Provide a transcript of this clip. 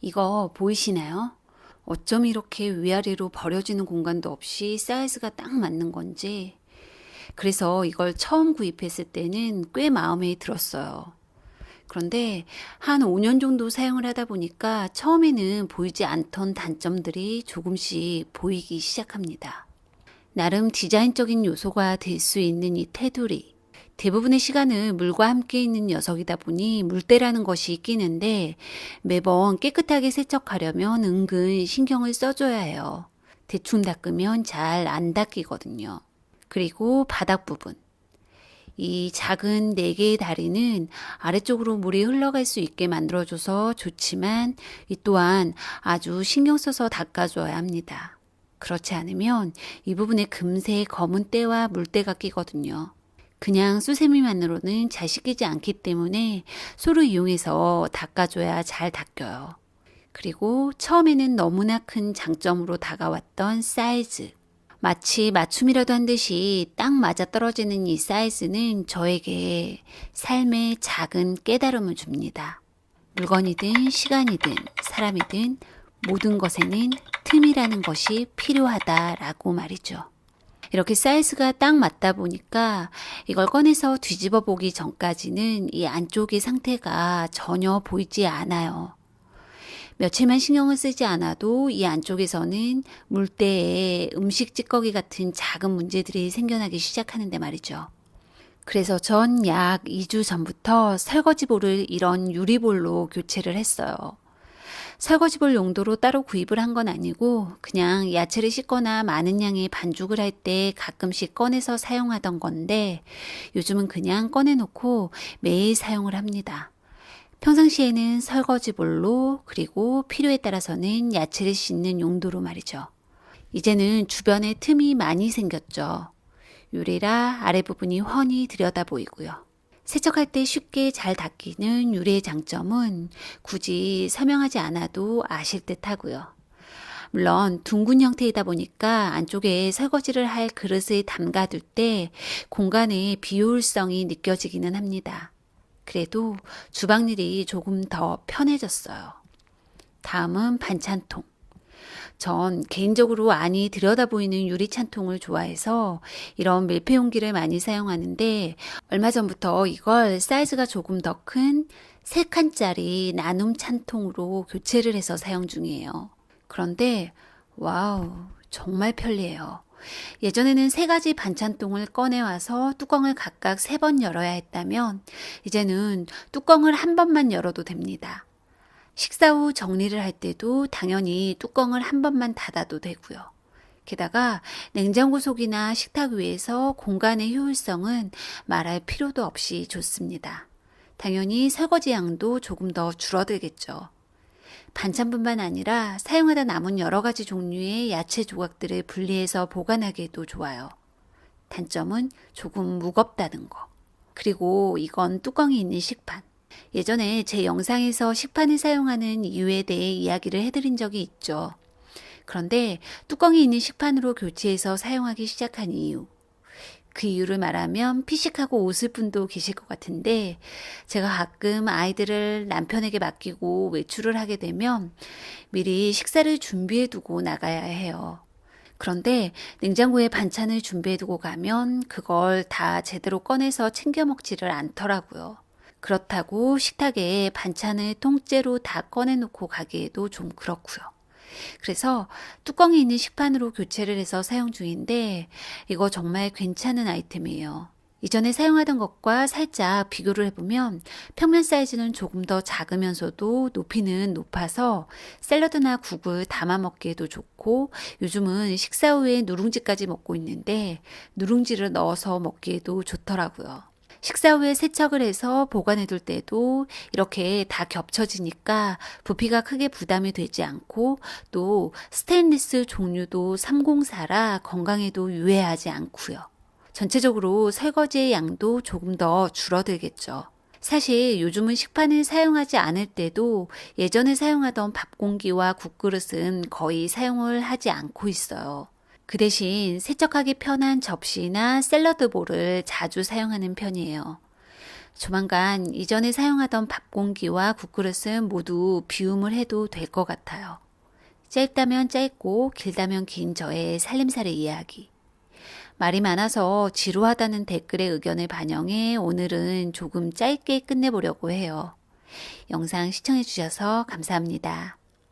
이거 보이시나요? 어쩜 이렇게 위아래로 버려지는 공간도 없이 사이즈가 딱 맞는 건지. 그래서 이걸 처음 구입했을 때는 꽤 마음에 들었어요. 그런데 한 5년 정도 사용을 하다 보니까 처음에는 보이지 않던 단점들이 조금씩 보이기 시작합니다. 나름 디자인적인 요소가 될 수 있는 이 테두리. 대부분의 시간을 물과 함께 있는 녀석이다 보니 물때라는 것이 끼는데 매번 깨끗하게 세척하려면 은근 신경을 써줘야 해요. 대충 닦으면 잘 안 닦이거든요. 그리고 바닥 부분. 이 작은 4개의 다리는 아래쪽으로 물이 흘러갈 수 있게 만들어줘서 좋지만 이 또한 아주 신경 써서 닦아줘야 합니다. 그렇지 않으면 이 부분에 금세 검은 때와 물때가 끼거든요. 그냥 수세미만으로는 잘 씻기지 않기 때문에 소를 이용해서 닦아줘야 잘 닦여요. 그리고 처음에는 너무나 큰 장점으로 다가왔던 사이즈. 마치 맞춤이라도 한 듯이 딱 맞아떨어지는 이 사이즈는 저에게 삶의 작은 깨달음을 줍니다. 물건이든 시간이든 사람이든 모든 것에는 틈이라는 것이 필요하다라고 말이죠. 이렇게 사이즈가 딱 맞다 보니까 이걸 꺼내서 뒤집어 보기 전까지는 이 안쪽의 상태가 전혀 보이지 않아요. 며칠만 신경을 쓰지 않아도 이 안쪽에서는 물때에 음식 찌꺼기 같은 작은 문제들이 생겨나기 시작하는데 말이죠. 그래서 전 약 2주 전부터 설거지볼을 이런 유리볼로 교체를 했어요. 설거지볼 용도로 따로 구입을 한 건 아니고 그냥 야채를 씻거나 많은 양의 반죽을 할 때 가끔씩 꺼내서 사용하던 건데 요즘은 그냥 꺼내놓고 매일 사용을 합니다. 평상시에는 설거지볼로 그리고 필요에 따라서는 야채를 씻는 용도로 말이죠. 이제는 주변에 틈이 많이 생겼죠. 유리라 아래 부분이 훤히 들여다 보이고요. 세척할 때 쉽게 잘 닦이는 유리의 장점은 굳이 설명하지 않아도 아실 듯 하고요. 물론 둥근 형태이다 보니까 안쪽에 설거지를 할 그릇을 담가둘 때 공간의 비효율성이 느껴지기는 합니다. 그래도 주방일이 조금 더 편해졌어요. 다음은 반찬통. 전 개인적으로 안이 들여다 보이는 유리 찬통을 좋아해서 이런 밀폐 용기를 많이 사용하는데 얼마 전부터 이걸 사이즈가 조금 더 큰 3칸짜리 나눔 찬통으로 교체를 해서 사용 중이에요. 그런데 와우, 정말 편리해요. 예전에는 3가지 반찬통을 꺼내와서 뚜껑을 각각 3번 열어야 했다면 이제는 뚜껑을 한 번만 열어도 됩니다. 식사 후 정리를 할 때도 당연히 뚜껑을 한 번만 닫아도 되고요. 게다가 냉장고 속이나 식탁 위에서 공간의 효율성은 말할 필요도 없이 좋습니다. 당연히 설거지 양도 조금 더 줄어들겠죠. 반찬뿐만 아니라 사용하다 남은 여러 가지 종류의 야채 조각들을 분리해서 보관하기에도 좋아요. 단점은 조금 무겁다는 거. 그리고 이건 뚜껑이 있는 식판. 예전에 제 영상에서 식판을 사용하는 이유에 대해 이야기를 해드린 적이 있죠. 그런데 뚜껑이 있는 식판으로 교체해서 사용하기 시작한 이유. 그 이유를 말하면 피식하고 웃을 분도 계실 것 같은데 제가 가끔 아이들을 남편에게 맡기고 외출을 하게 되면 미리 식사를 준비해 두고 나가야 해요. 그런데 냉장고에 반찬을 준비해 두고 가면 그걸 다 제대로 꺼내서 챙겨 먹지를 않더라고요. 그렇다고 식탁에 반찬을 통째로 다 꺼내놓고 가기에도 좀 그렇고요. 그래서 뚜껑이 있는 식판으로 교체를 해서 사용 중인데 이거 정말 괜찮은 아이템이에요. 이전에 사용하던 것과 살짝 비교를 해보면 평면 사이즈는 조금 더 작으면서도 높이는 높아서 샐러드나 국을 담아 먹기에도 좋고 요즘은 식사 후에 누룽지까지 먹고 있는데 누룽지를 넣어서 먹기에도 좋더라고요. 식사 후에 세척을 해서 보관해 둘 때도 이렇게 다 겹쳐지니까 부피가 크게 부담이 되지 않고 또 스테인리스 종류도 304라 건강에도 유해하지 않고요. 전체적으로 설거지의 양도 조금 더 줄어들겠죠. 사실 요즘은 식판을 사용하지 않을 때도 예전에 사용하던 밥공기와 국그릇은 거의 사용을 하지 않고 있어요. 그 대신 세척하기 편한 접시나 샐러드 볼을 자주 사용하는 편이에요. 조만간 이전에 사용하던 밥 공기와 국그릇은 모두 비움을 해도 될 것 같아요. 짧다면 짧고 길다면 긴 저의 살림살이 이야기. 말이 많아서 지루하다는 댓글의 의견을 반영해 오늘은 조금 짧게 끝내보려고 해요. 영상 시청해주셔서 감사합니다.